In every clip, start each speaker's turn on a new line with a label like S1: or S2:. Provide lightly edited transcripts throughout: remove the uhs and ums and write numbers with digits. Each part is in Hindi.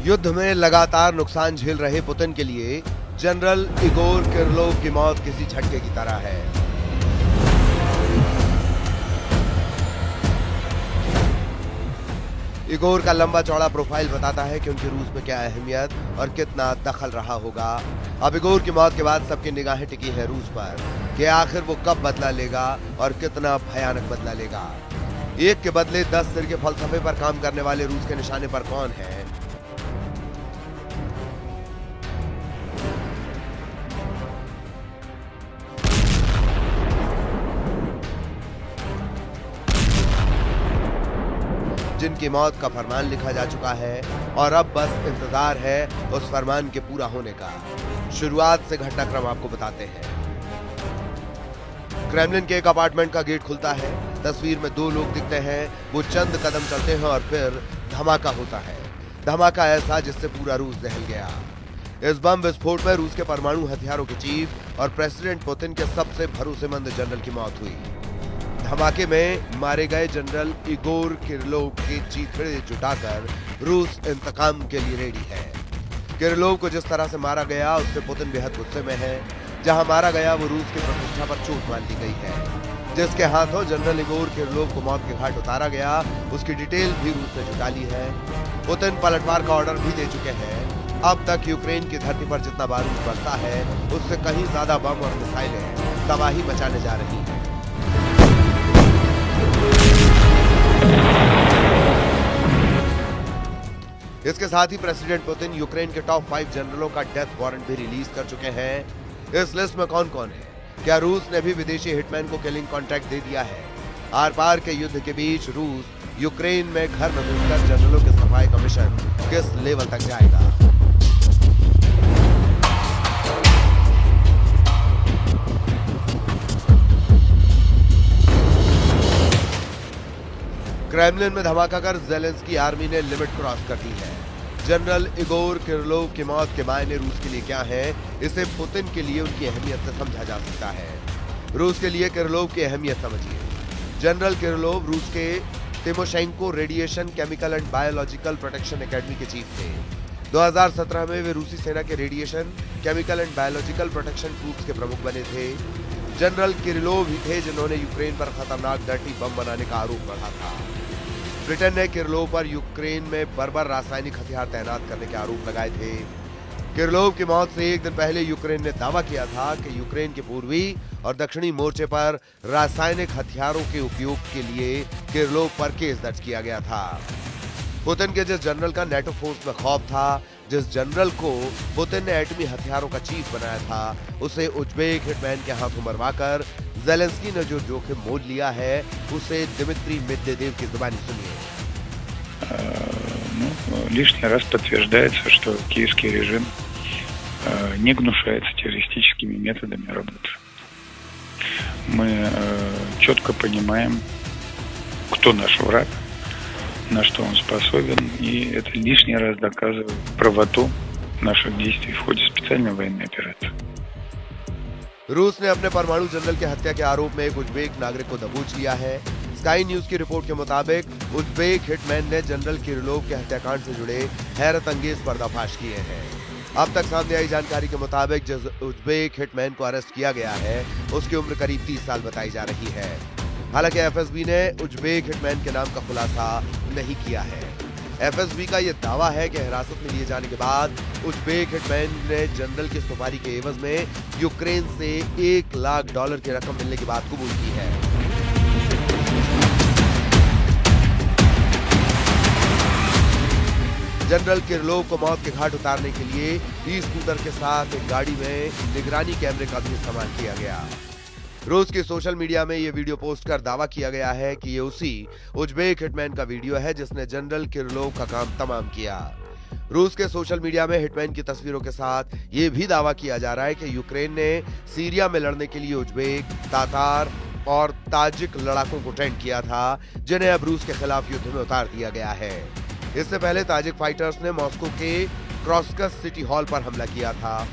S1: युद्ध में लगातार नुकसान झेल रहे पुतिन के लिए जनरल इगोर किरलोव की मौत किसी झटके की तरह है। इगोर का लंबा चौड़ा प्रोफाइल बताता है कि उनकी रूस में क्या अहमियत और कितना दखल रहा होगा। अब इगोर की मौत के बाद सबकी निगाहें टिकी है रूस पर कि आखिर वो कब बदला लेगा और कितना भयानक बदला लेगा। एक के बदले 10 सिर के फलसफे पर काम करने वाले रूस के निशाने पर कौन है? जिनकी मौत का फरमान लिखा जा चुका है और अब बस इंतजार है उस फरमान के पूरा होने का। शुरुआत से घटनाक्रम आपको बताते हैं। क्रेमलिन के एक अपार्टमेंट का गेट खुलता है। तस्वीर में 2 लोग दिखते हैं। वो चंद कदम चलते हैं और फिर धमाका होता है। धमाका ऐसा जिससे पूरा रूस दहल गया। इस बम विस्फोट में रूस के परमाणु हथियारों के चीफ और प्रेसिडेंट पुतिन के सबसे भरोसेमंद जनरल की मौत हुई। धमाके में मारे गए जनरल इगोर किरलोव के चीथड़े जुटाकर रूस इंतकाम के लिए रेडी है। किरलोव को जिस तरह से मारा गया उससे पुतिन बेहद गुस्से में है। जहां मारा गया वो रूस की प्रतिष्ठा पर चोट मान ली गई है। जिसके हाथों जनरल इगोर किरलोव को मौत के घाट उतारा गया उसकी डिटेल भी रूस ने जुटा ली है। पुतिन पलटवार का ऑर्डर भी दे चुके हैं। अब तक यूक्रेन की धरती पर जितना बारूद बरसा है उससे कहीं ज्यादा बम और मिसाइलें तबाही मचाने जा रही हैं। इसके साथ ही प्रेसिडेंट पुतिन यूक्रेन के टॉप 5 जनरलों का डेथ वारंट भी रिलीज कर चुके हैं। इस लिस्ट में कौन कौन है? क्या रूस ने भी विदेशी हिटमैन को किलिंग कॉन्ट्रैक्ट दे दिया है? आर पार के युद्ध के बीच रूस यूक्रेन में घर में घुसकर जनरलों के सफाई का मिशन किस लेवल तक जाएगा? क्रेमलिन में धमाका कर ज़ेलेंस्की आर्मी ने लिमिट क्रॉस कर दी है। जनरल इगोर किरलोव की मौत के मायने रूस के लिए क्या है, इसे पुतिन के लिए उनकी अहमियत से समझा जा सकता है। रूस के लिए किरलोव की अहमियत समझिए। जनरल किरलोव रूस के Tymoshenko radiation chemical and biological protection academy के चीफ थे। 2017 में वे रूसी सेना के radiation chemical and biological protection troops के प्रमुख बने थे। जनरल किरलोव ही थे जिन्होंने यूक्रेन पर खतरनाक डर्टी बम बनाने का आरोप लगा था। ब्रिटेन ने किरलोव पर यूक्रेन में बर्बर रासायनिक हथियार तैनात करने के आरोप लगाए थे। किरलोव की मौत से एक दिन पहले यूक्रेन ने दावा किया था कि यूक्रेन के पूर्वी और दक्षिणी मोर्चे पर रासायनिक हथियारों के उपयोग के लिए किरलोव पर केस दर्ज किया गया था। पुतिन के जिस जनरल का नेटो फोर्स में खौफ था, जिस जनरल को पुतिन ने एटमी हथियारों का चीफ बनाया था, उसे उज्बेक हिटमैन के हाथों मरवाकर ज़ेलेंस्की ने जो जोखिम मोल लिया है उसे दिमित्री मेदवेदेव की जुबानी सुनिए।
S2: Лишний раз подтверждается, что киевский режим не гнушается террористическими методами работы. Мы четко понимаем, кто наш враг, на что он способен, и это лишний раз доказывает правоту наших действий в ходе специальной военной операции.
S1: रूस ने अपने परमाणु जनरल के हत्या के आरोप में एक उज्बेक नागरिक को दबोच लिया है। स्काई न्यूज की रिपोर्ट के मुताबिक उज्बेक हिटमैन ने जनरल किरलोव के हत्याकांड से जुड़े हैरत अंगेज पर्दाफाश किए हैं। अब तक सामने आई जानकारी के मुताबिक जिस उज्बेक हिटमैन को अरेस्ट किया गया है उसकी उम्र करीब 30 साल बताई जा रही है। हालांकि एफएसबी ने उज्बेक हिटमैन के नाम का खुलासा नहीं किया है। एफएसबी का यह दावा है कि हिरासत में लिए जाने के बाद उज्बेक हिटमैन ने जनरल की सुपारी के एवज में यूक्रेन से $1 लाख की रकम मिलने की बात कबूल की है। जनरल किरलोव को मौत के घाट उतारने के लिए ई-स्कूटर के साथ एक गाड़ी में निगरानी कैमरे का भी इस्तेमाल किया गया। रूस के सोशल मीडिया में यह वीडियो पोस्ट कर दावा किया गया है कि ये उसी उज्बेक हिटमैन का वीडियो है जिसने जनरल किरलोव का काम तमाम किया। रूस के सोशल मीडिया में हिटमैन की तस्वीरों के साथ ये भी दावा किया जा रहा है कि यूक्रेन ने सीरिया में लड़ने के लिए उज्बेक, तातार और ताजिक लड़ाकों को ट्रेंड किया था, जिन्हें अब रूस के खिलाफ युद्ध में उतार दिया गया है। इससे पहले ताजिक फाइटर्स ने मॉस्को के क्रॉस्कस सिटी हॉल पर हमला किया था।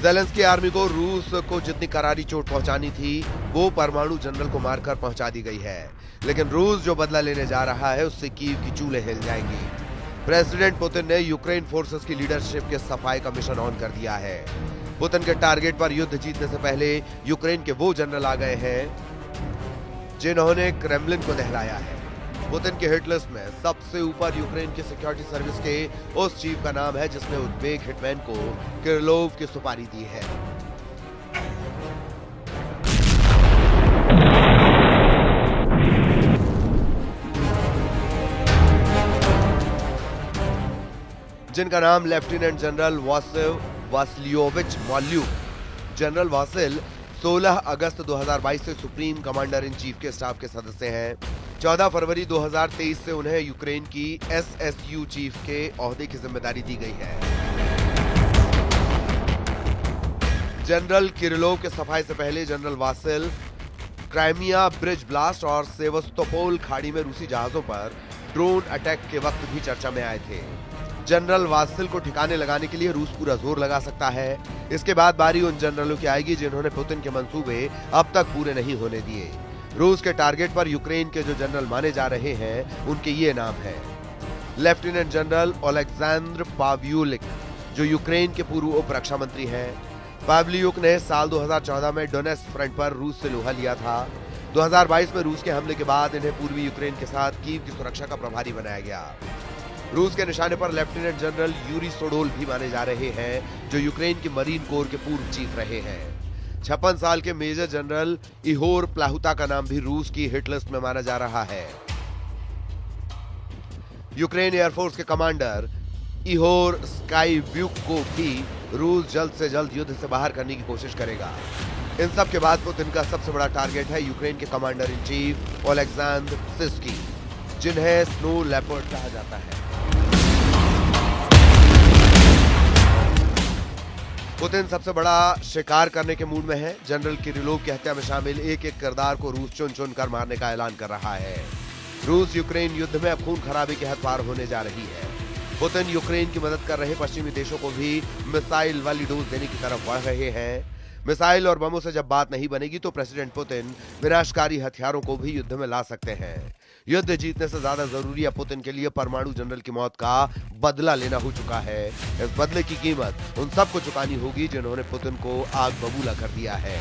S1: ज़ेलेंस्की आर्मी को रूस को जितनी करारी चोट पहुंचानी थी वो परमाणु जनरल को मारकर पहुंचा दी गई है, लेकिन रूस जो बदला लेने जा रहा है उससे कीव की चूल्हे हिल जाएंगी। प्रेसिडेंट पुतिन ने यूक्रेन फोर्सेस की लीडरशिप के सफाई का मिशन ऑन कर दिया है। पुतिन के टारगेट पर युद्ध जीतने से पहले यूक्रेन के वो जनरल आ गए हैं जिन्होंने क्रेमलिन को दहलाया है। पुतिन के हिट लिस्ट में सबसे ऊपर यूक्रेन की सिक्योरिटी सर्विस के उस चीफ का नाम है जिसने उज़्बेक हिटमैन को किरलोव की सुपारी दी है। जिनका नाम lieutenant general Vasyl Vasylyovych Malyuk. General Vasyl 16 अगस्त 2022 से सुप्रीम कमांडर इन चीफ के स्टाफ के सदस्य हैं। 14 फरवरी 2023 से उन्हें यूक्रेन की SSU चीफ के ओहदे की जिम्मेदारी दी गई है। जनरल किरिलोव के सफाई से पहले general Vasily Crimea bridge blast और सेवस्तोपोल खाड़ी में रूसी जहाजों पर ड्रोन अटैक के वक्त भी चर्चा में आए थे। जनरल वासिल को ठिकाने लगाने के लिए रूस पूरा जोर लगा सकता है। इसके बाद बारी उन जनरलों की आएगी जिन्होंने पुतिन के मंसूबे अब तक पूरे नहीं होने दिए। रूस के टारगेट पर यूक्रेन के जो जनरल माने जा रहे हैं उनके ये नाम हैं। लेफ्टिनेंट जनरल ओलेक्जेंद्र पाव्यूलिक, जो यूक्रेन के पूर्व उप रक्षा मंत्री हैं। पाव्यूलिक ने साल 2014 में डोनेट्स्क फ्रंट पर रूस से लोहा लिया था। 2022 में रूस के हमले के बाद इन्हें पूर्वी यूक्रेन के साथ कीव की सुरक्षा का प्रभारी बनाया गया। रूस के निशाने पर लेफ्टिनेंट जनरल यूरी सोडोल भी माने जा रहे हैं, जो यूक्रेन की मरीन कोर के पूर्व चीफ रहे हैं। 56 साल के मेजर जनरल इहोर प्लाहुता का नाम भी रूस की हिट लिस्ट में माना जा रहा है। यूक्रेन एयरफोर्स के कमांडर इहोर स्काईव्यूक को भी रूस जल्द से जल्द युद्ध से बाहर करने की कोशिश करेगा। इन सब के बाद पुतिन का सबसे बड़ा टारगेट है यूक्रेन के कमांडर इन चीफ ओलेक्जेंद्र सिर्स्की, जिन्हें स्नो लेपर्ड कहा जाता है। पुतिन सबसे बड़ा शिकार करने के मूड में है। जनरल किरिलोव की हत्या में शामिल एक एक किरदार को रूस चुन चुन कर मारने का ऐलान कर रहा है। रूस यूक्रेन युद्ध में अब खून खराबे की हद पार होने जा रही है। पुतिन यूक्रेन की मदद कर रहे पश्चिमी देशों को भी मिसाइल वाली डोज देने की तरफ बढ़ रहे हैं। मिसाइल और बमों से जब बात नहीं बनेगी तो प्रेसिडेंट पुतिन विनाशकारी हथियारों को भी युद्ध में ला सकते हैं। युद्ध जीतने से ज्यादा जरूरी है पुतिन के लिए परमाणु जनरल की मौत का बदला लेना हो चुका है। इस बदले की कीमत उन सबको चुकानी होगी जिन्होंने पुतिन को आग बबूला कर दिया है।